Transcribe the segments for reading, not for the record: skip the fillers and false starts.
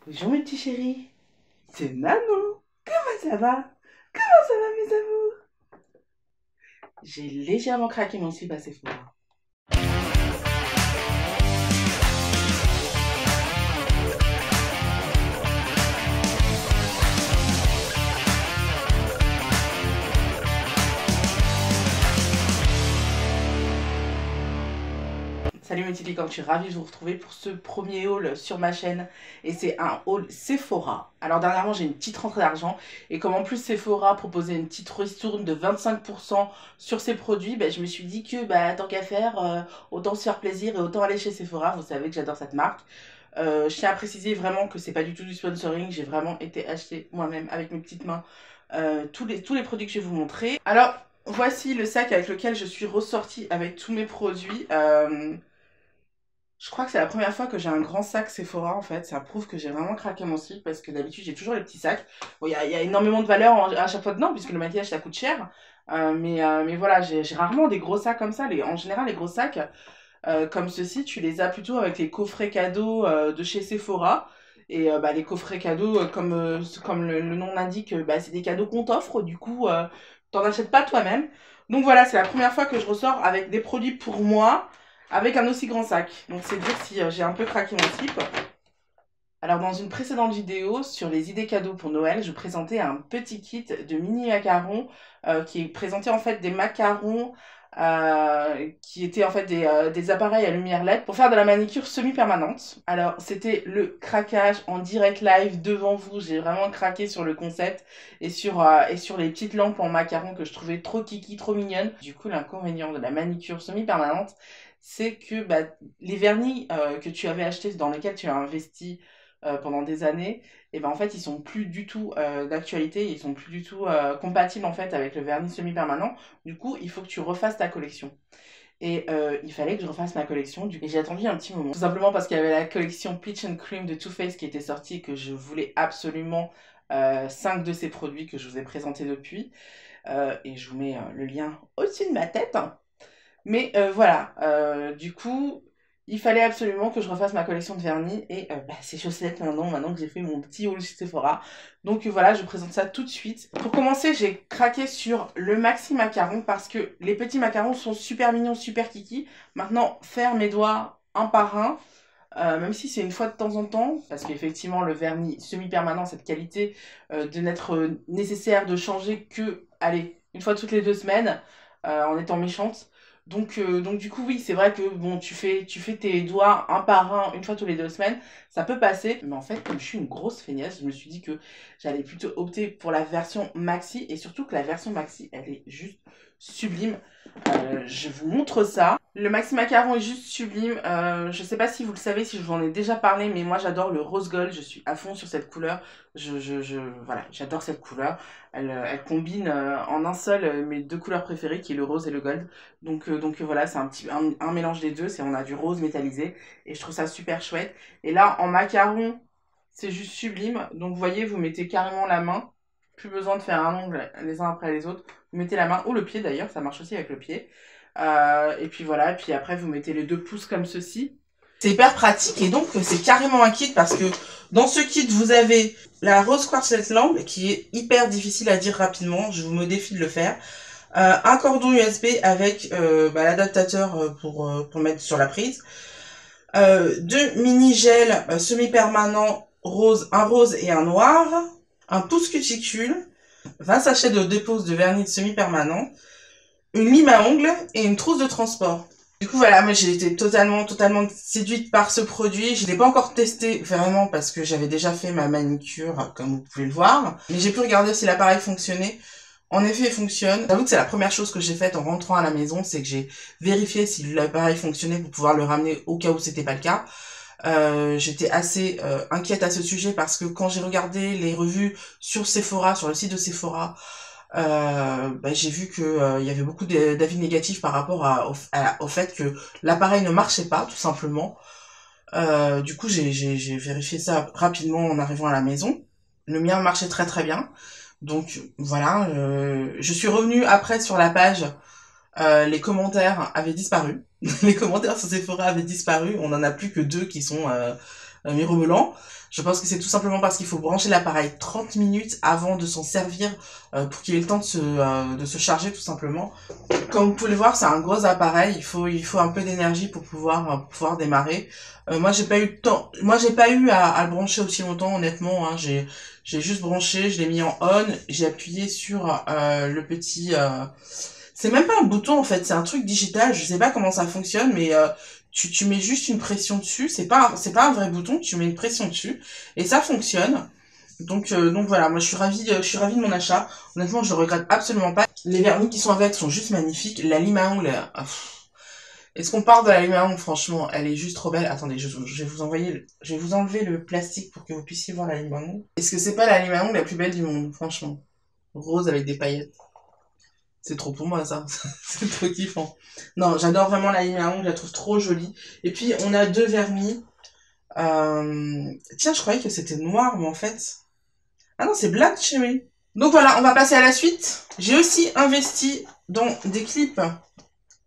Bonjour mes petits chéris, c'est Maman. Comment ça va? Comment ça va mes amours? J'ai légèrement craqué mon slip à Sephora. Salut mes petits licornes, je suis ravie de vous retrouver pour ce premier haul sur ma chaîne et c'est un haul Sephora. Alors dernièrement j'ai une petite rentrée d'argent et comme en plus Sephora proposait une petite ristourne de 25% sur ses produits, je me suis dit que tant qu'à faire, autant se faire plaisir et autant aller chez Sephora. Vous savez que j'adore cette marque. Je tiens à préciser vraiment que c'est pas du tout du sponsoring, j'ai vraiment été acheter moi-même avec mes petites mains tous les produits que je vais vous montrer. Alors voici le sac avec lequel je suis ressortie avec tous mes produits. Je crois que c'est la première fois que j'ai un grand sac Sephora en fait. Ça prouve que j'ai vraiment craqué mon slip parce que d'habitude j'ai toujours les petits sacs. Bon, il y a énormément de valeur à chaque fois dedans puisque le maquillage ça coûte cher. Mais voilà, j'ai rarement des gros sacs comme ça. En général, les gros sacs comme ceci, tu les as plutôt avec les coffrets cadeaux de chez Sephora. Et les coffrets cadeaux, comme le nom l'indique, c'est des cadeaux qu'on t'offre. Du coup, t'en achètes pas toi-même. Donc voilà, c'est la première fois que je ressors avec des produits pour moi avec un aussi grand sac. Donc c'est dire si j'ai un peu craqué mon slip. Alors dans une précédente vidéo sur les idées cadeaux pour Noël, je présentais un petit kit de mini macarons qui présentait en fait des macarons qui étaient en fait des appareils à lumière LED pour faire de la manicure semi-permanente. Alors c'était le craquage en direct live devant vous, j'ai vraiment craqué sur le concept et sur les petites lampes en macarons que je trouvais trop kiki, trop mignonnes. Du coup l'inconvénient de la manicure semi-permanente, c'est que les vernis que tu avais achetés, dans lesquels tu as investi pendant des années, et en fait ils sont plus du tout d'actualité, ils sont plus du tout compatibles en fait avec le vernis semi-permanent. Du coup il faut que tu refasses ta collection. Et il fallait que je refasse ma collection. Et j'ai attendu un petit moment. Tout simplement parce qu'il y avait la collection Peach and Cream de Too Faced qui était sortie et que je voulais absolument 5 de ces produits que je vous ai présentés depuis. Et je vous mets le lien au-dessus de ma tête. Mais voilà, du coup, il fallait absolument que je refasse ma collection de vernis et ces chaussettes maintenant que j'ai fait mon petit haul chez Sephora. Donc voilà, je présente ça tout de suite. Pour commencer, j'ai craqué sur le maxi macaron parce que les petits macarons sont super mignons, super kiki. Maintenant, faire mes doigts un par un, même si c'est une fois de temps en temps, parce qu'effectivement le vernis semi-permanent, cette qualité de n'être nécessaire de changer que, allez, une fois toutes les 2 semaines, en étant méchante. Donc du coup oui, c'est vrai que bon, tu fais tes doigts un par un une fois toutes les 2 semaines, ça peut passer. Mais en fait, comme je suis une grosse feignasse, je me suis dit que j'allais plutôt opter pour la version maxi et surtout que la version maxi, elle est juste sublime. Je vous montre ça. Le maxi macaron est juste sublime. Je sais pas si vous le savez, si je vous en ai déjà parlé, mais moi j'adore le rose gold. Je suis à fond sur cette couleur. Voilà, j'adore cette couleur. Elle combine en un seul mes deux couleurs préférées, qui est le rose et le gold. Donc voilà, c'est un mélange des deux. On a du rose métallisé et je trouve ça super chouette. Et là, en macaron, c'est juste sublime. Donc vous voyez, vous mettez carrément la main. Plus besoin de faire un ongle les uns après les autres. Vous mettez la main ou le pied d'ailleurs, ça marche aussi avec le pied. Et puis voilà, et puis après vous mettez les 2 pouces comme ceci. C'est hyper pratique et donc c'est carrément un kit parce que dans ce kit vous avez la rose quartz lampe qui est hyper difficile à dire rapidement, je vous me défie de le faire. Un cordon USB avec l'adaptateur pour mettre sur la prise. 2 mini gels semi-permanents rose, un rose et un noir. Un pouce cuticule. 20 sachets de dépose de vernis semi-permanent. Une lime à ongles et une trousse de transport. Du coup voilà, moi j'ai été totalement séduite par ce produit. Je l'ai pas encore testé vraiment parce que j'avais déjà fait ma manicure comme vous pouvez le voir. Mais j'ai pu regarder si l'appareil fonctionnait. En effet, il fonctionne. J'avoue que c'est la première chose que j'ai faite en rentrant à la maison, c'est que j'ai vérifié si l'appareil fonctionnait pour pouvoir le ramener au cas où c'était pas le cas. J'étais assez inquiète à ce sujet parce que quand j'ai regardé les revues sur Sephora, sur le site de Sephora, j'ai vu que il y avait beaucoup d'avis négatifs par rapport au fait que l'appareil ne marchait pas, tout simplement. Du coup, j'ai vérifié ça rapidement en arrivant à la maison. Le mien marchait très très bien. Donc voilà, je suis revenue après sur la page. Les commentaires avaient disparu. Les commentaires sur Sephora avaient disparu. On n'en a plus que 2 qui sont mirobolant. Je pense que c'est tout simplement parce qu'il faut brancher l'appareil 30 minutes avant de s'en servir pour qu'il ait le temps de se charger tout simplement. Comme vous pouvez le voir, c'est un gros appareil, il faut un peu d'énergie pour pouvoir démarrer. Moi j'ai pas eu le temps, moi j'ai pas eu à le brancher aussi longtemps honnêtement, hein. J'ai juste branché, je l'ai mis en on, j'ai appuyé sur le petit c'est même pas un bouton en fait, c'est un truc digital, je sais pas comment ça fonctionne, mais tu mets juste une pression dessus, c'est pas un vrai bouton, tu mets une pression dessus, et ça fonctionne. Donc voilà, moi je suis ravie de mon achat. Honnêtement, je le regrette absolument pas. Les vernis qui sont avec sont juste magnifiques. La lime à ongles, est-ce qu'on parle de la lime à ongles? Franchement, elle est juste trop belle. Attendez, je vais vous envoyer, je vais vous enlever le plastique pour que vous puissiez voir la lime à ongles. Est-ce que c'est pas la lime à ongles la plus belle du monde, franchement? Rose avec des paillettes. C'est trop pour moi ça, c'est trop kiffant. Non, j'adore vraiment la lime à ongles, je la trouve trop jolie. Et puis on a deux vernis. Tiens, je croyais que c'était noir, mais en fait... Ah non, c'est Black Cherry. Donc voilà, on va passer à la suite. J'ai aussi investi dans des clips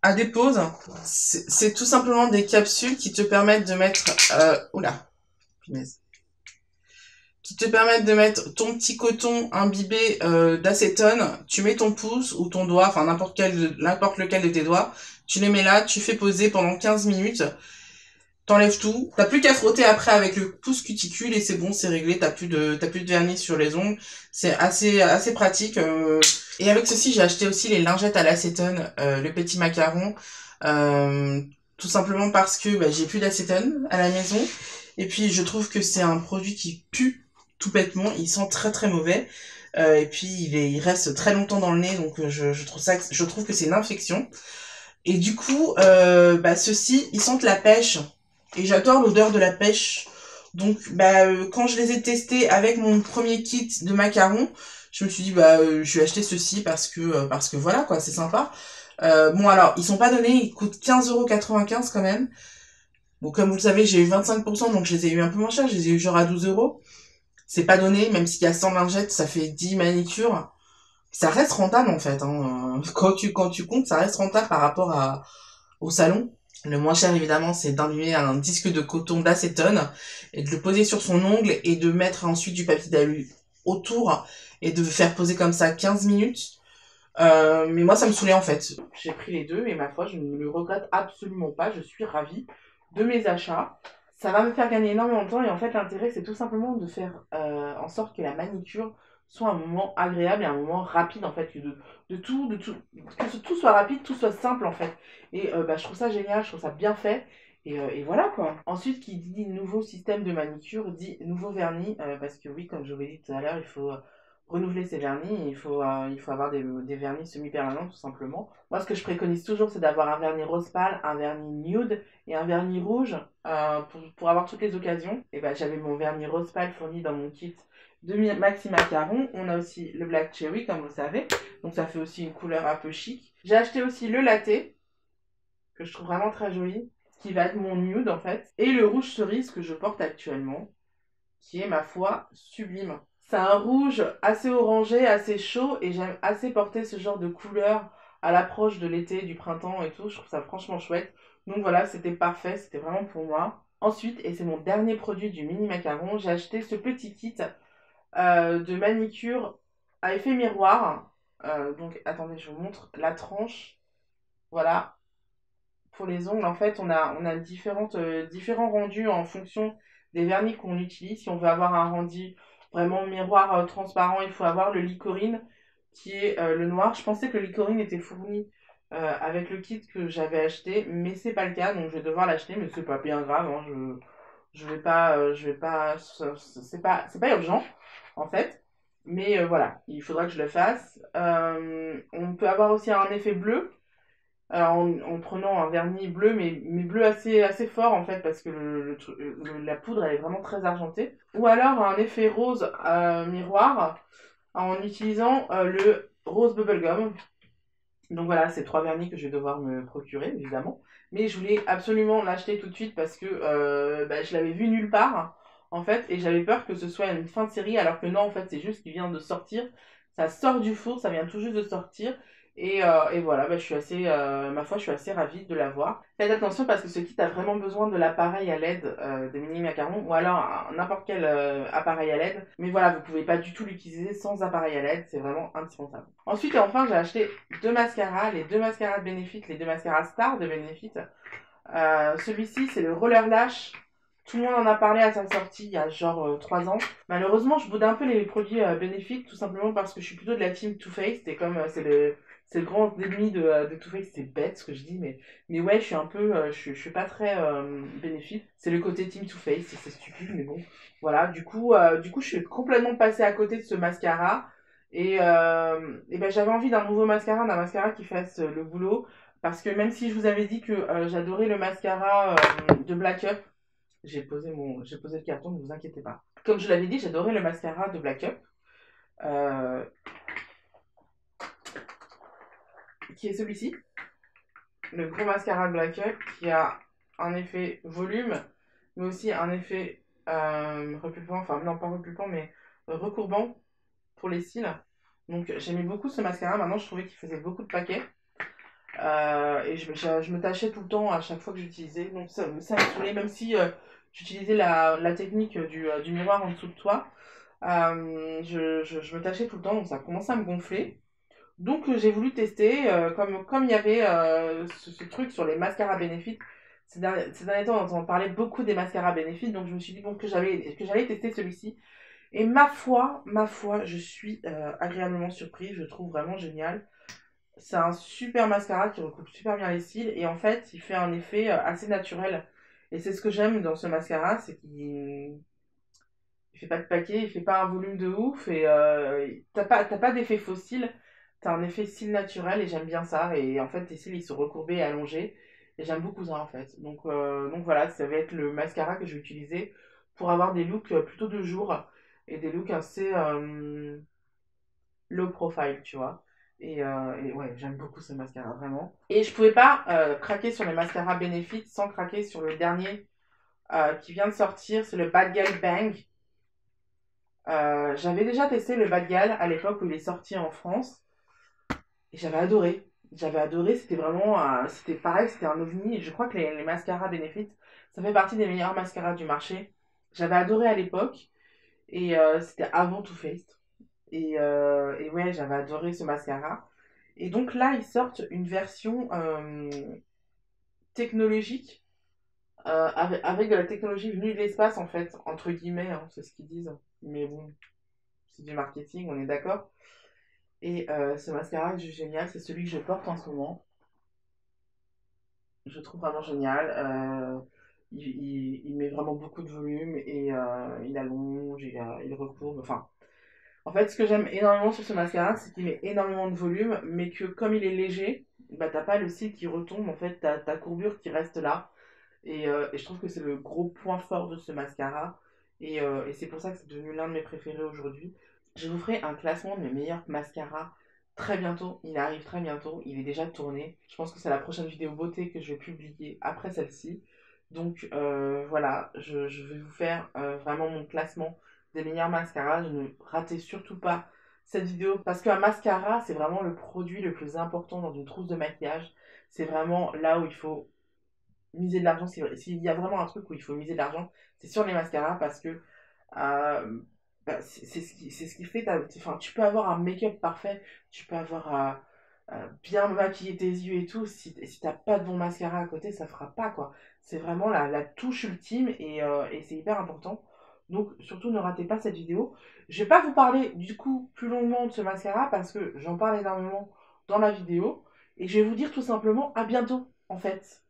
à dépose. C'est tout simplement des capsules qui te permettent de mettre... oula, punaise. Qui te permettent de mettre ton petit coton imbibé d'acétone. Tu mets ton pouce ou ton doigt, enfin n'importe lequel de tes doigts. Tu les mets là, tu fais poser pendant 15 minutes. T'enlèves tout. T'as plus qu'à frotter après avec le pouce cuticule et c'est bon, c'est réglé. T'as plus de vernis sur les ongles. C'est assez pratique. Et avec ceci, j'ai acheté aussi les lingettes à l'acétone, le petit macaron. Euh, Tout simplement parce que bah, j'ai plus d'acétone à la maison. Et puis, je trouve que c'est un produit qui pue tout bêtement. Il sent très très mauvais. Et puis, il reste très longtemps dans le nez. Donc, je trouve que c'est une infection. Et du coup, bah, ceux-ci, ils sentent la pêche. Et j'adore l'odeur de la pêche. Donc, bah, quand je les ai testés avec mon premier kit de macarons, je me suis dit, bah, je vais acheter ceci parce que voilà, quoi, c'est sympa. Bon, alors, ils sont pas donnés, ils coûtent 15,95 € quand même. Bon, comme vous le savez, j'ai eu 25%, donc je les ai eu un peu moins cher, je les ai eu genre à 12 €. C'est pas donné, même s'il y a 100 lingettes, ça fait 10 manicures. Ça reste rentable, en fait, hein. Quand tu comptes, ça reste rentable par rapport au salon. Le moins cher, évidemment, c'est d'imprimer un disque de coton d'acétone et de le poser sur son ongle et de mettre ensuite du papier d'alu autour et de faire poser comme ça 15 minutes. Mais moi, ça me saoulait en fait. J'ai pris les deux et ma foi, je ne le regrette absolument pas. Je suis ravie de mes achats. Ça va me faire gagner énormément de temps et en fait, l'intérêt, c'est tout simplement de faire en sorte que la manicure soit un moment agréable et un moment rapide en fait, que tout soit rapide, tout soit simple en fait. Et bah, je trouve ça génial, je trouve ça bien fait. Et voilà quoi. Ensuite, qui dit nouveau système de manicure dit nouveau vernis. Parce que oui, comme je vous l'ai dit tout à l'heure, il faut renouveler ses vernis. Il faut avoir des vernis semi-permanents tout simplement. Moi, ce que je préconise toujours, c'est d'avoir un vernis rose pâle, un vernis nude et un vernis rouge pour avoir toutes les occasions. Et ben, j'avais mon vernis rose pâle fourni dans mon kit de Maxi Macaron. On a aussi le Black Cherry, comme vous savez. Donc ça fait aussi une couleur un peu chic. J'ai acheté aussi le latte, que je trouve vraiment très joli, qui va être mon nude en fait. Et le rouge cerise que je porte actuellement, qui est ma foi sublime. C'est un rouge assez orangé, assez chaud, et j'aime assez porter ce genre de couleur à l'approche de l'été, du printemps et tout. Je trouve ça franchement chouette. Donc voilà, c'était parfait, c'était vraiment pour moi. Ensuite, et c'est mon dernier produit du mini macaron, j'ai acheté ce petit kit de manicure à effet miroir. Donc attendez, je vous montre la tranche. Voilà, pour les ongles, en fait, on a différents rendus en fonction des vernis qu'on utilise. Si on veut avoir un rendu vraiment miroir transparent, il faut avoir le Licorine qui est le noir. Je pensais que le Licorine était fourni avec le kit que j'avais acheté, mais c'est pas le cas, donc je vais devoir l'acheter, mais c'est pas bien grave, hein, je vais pas, c'est pas urgent en fait. Mais voilà, il faudra que je le fasse. On peut avoir aussi un effet bleu en prenant un vernis bleu, mais bleu assez fort en fait, parce que la poudre elle est vraiment très argentée. Ou alors un effet rose miroir en utilisant le rose bubblegum. Donc voilà, c'est trois vernis que je vais devoir me procurer évidemment. Mais je voulais absolument l'acheter tout de suite parce que bah, je l'avais vu nulle part en fait, et j'avais peur que ce soit une fin de série, alors que non, en fait, c'est juste qu'il vient de sortir. Ça sort du four, ça vient tout juste de sortir. Et voilà, bah, je suis assez, ma foi, je suis assez ravie de l'avoir. Faites attention parce que ce kit a vraiment besoin de l'appareil à LED des mini macarons ou alors n'importe quel appareil à LED. Mais voilà, vous pouvez pas du tout l'utiliser sans appareil à LED, c'est vraiment indispensable. Ensuite et enfin, j'ai acheté deux mascaras, les deux mascaras de Benefit, les deux mascaras Star de Benefit. Celui-ci, c'est le Roller Lash. Tout le monde en a parlé à sa sortie il y a genre 3 ans. Malheureusement, je boude un peu les produits bénéfiques, tout simplement parce que je suis plutôt de la team Too Faced. Et comme c'est le grand ennemi de Too Faced, c'est bête ce que je dis, mais ouais, je suis un peu. Je suis pas très bénéfique. C'est le côté team Too Faced, c'est stupide, mais bon. Voilà, du coup, je suis complètement passée à côté de ce mascara. Et ben, j'avais envie d'un mascara qui fasse le boulot. Parce que même si je vous avais dit que j'adorais le mascara de Black Up, j'ai posé le carton, ne vous inquiétez pas. Comme je l'avais dit, j'adorais le mascara de Black Up, euh, qui est celui-ci, le gros mascara de Black Up, qui a un effet volume, mais aussi un effet repulpant, enfin non pas repulpant, mais recourbant pour les cils. Donc j'aimais beaucoup ce mascara, maintenant je trouvais qu'il faisait beaucoup de paquets. Et je me tâchais tout le temps à chaque fois que j'utilisais. Donc ça me saoulait, même si j'utilisais la technique du miroir en dessous de toi. Je me tâchais tout le temps, donc ça commençait à me gonfler. Donc j'ai voulu tester, comme il y avait ce truc sur les mascaras bénéfiques. Ces derniers temps, on entend parler beaucoup des mascaras bénéfiques, donc je me suis dit bon, que j'allais tester celui-ci. Et ma foi, je suis agréablement surprise, je le trouve vraiment génial. C'est un super mascara qui recoupe super bien les cils et en fait, il fait un effet assez naturel. Et c'est ce que j'aime dans ce mascara, c'est qu'il il fait pas de paquet, il fait pas un volume de ouf et t'as pas d'effet faux cils, t'as un effet cils naturel et j'aime bien ça. Et en fait, tes cils ils sont recourbés et allongés et j'aime beaucoup ça en fait. Donc voilà, ça va être le mascara que je vais utiliser pour avoir des looks plutôt de jour et des looks assez low profile, tu vois. Et ouais, j'aime beaucoup ce mascara, vraiment. Et je pouvais pas craquer sur les mascaras Benefit sans craquer sur le dernier qui vient de sortir, c'est le Bad Gal Bang. J'avais déjà testé le Bad Gal à l'époque où il est sorti en France et j'avais adoré. J'avais adoré, c'était vraiment, c'était pareil, c'était un ovni. Je crois que les mascaras Benefit, ça fait partie des meilleurs mascaras du marché. J'avais adoré à l'époque et c'était avant Too Faced. Et ouais, j'avais adoré ce mascara. Et donc là, ils sortent une version technologique, avec de la technologie venue de l'espace, en fait, entre guillemets, hein, c'est ce qu'ils disent. Mais bon, c'est du marketing, on est d'accord. Et ce mascara que je trouve génial, c'est celui que je porte en ce moment. Je le trouve vraiment génial. Il met vraiment beaucoup de volume et il allonge, il recourbe. Enfin, en fait, ce que j'aime énormément sur ce mascara, c'est qu'il met énormément de volume, mais que comme il est léger, bah t'as pas le cil qui retombe, en fait, t'as ta courbure qui reste là. Et je trouve que c'est le gros point fort de ce mascara. Et c'est pour ça que c'est devenu l'un de mes préférés aujourd'hui. Je vous ferai un classement de mes meilleurs mascaras très bientôt. Il arrive très bientôt. Il est déjà tourné. Je pense que c'est la prochaine vidéo beauté que je vais publier après celle-ci. Donc voilà, je vais vous faire vraiment mon classement des meilleurs mascaras. Ne ratez surtout pas cette vidéo parce qu'un mascara, c'est vraiment le produit le plus important dans une trousse de maquillage. C'est vraiment là où il faut miser de l'argent. S'il y a vraiment un truc où il faut miser de l'argent, c'est sur les mascaras parce que euh, bah, c'est ce qui fait. Enfin, tu peux avoir un make-up parfait, tu peux avoir bien maquiller tes yeux et tout. Si t'as pas de bon mascara à côté, ça fera pas quoi. C'est vraiment la touche ultime et c'est hyper important. Donc, surtout, ne ratez pas cette vidéo. Je vais pas vous parler du coup plus longuement de ce mascara parce que j'en parle énormément dans la vidéo. Et je vais vous dire tout simplement à bientôt en fait.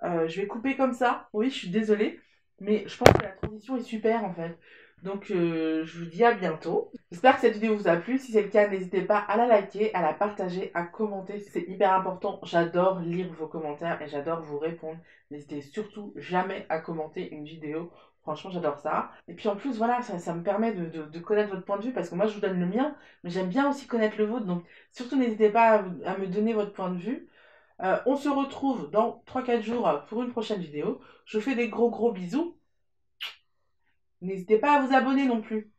Je vais couper comme ça. Oui, je suis désolée. Mais je pense que la transition est super en fait. Donc je vous dis à bientôt. J'espère que cette vidéo vous a plu. Si c'est le cas, n'hésitez pas à la liker, à la partager, à commenter. C'est hyper important. J'adore lire vos commentaires et j'adore vous répondre. N'hésitez surtout jamais à commenter une vidéo. Franchement, j'adore ça. Et puis en plus, voilà, ça me permet de connaître votre point de vue parce que moi, je vous donne le mien, mais j'aime bien aussi connaître le vôtre. Donc surtout, n'hésitez pas à me donner votre point de vue. On se retrouve dans 3-4 jours pour une prochaine vidéo. Je vous fais des gros bisous. N'hésitez pas à vous abonner non plus.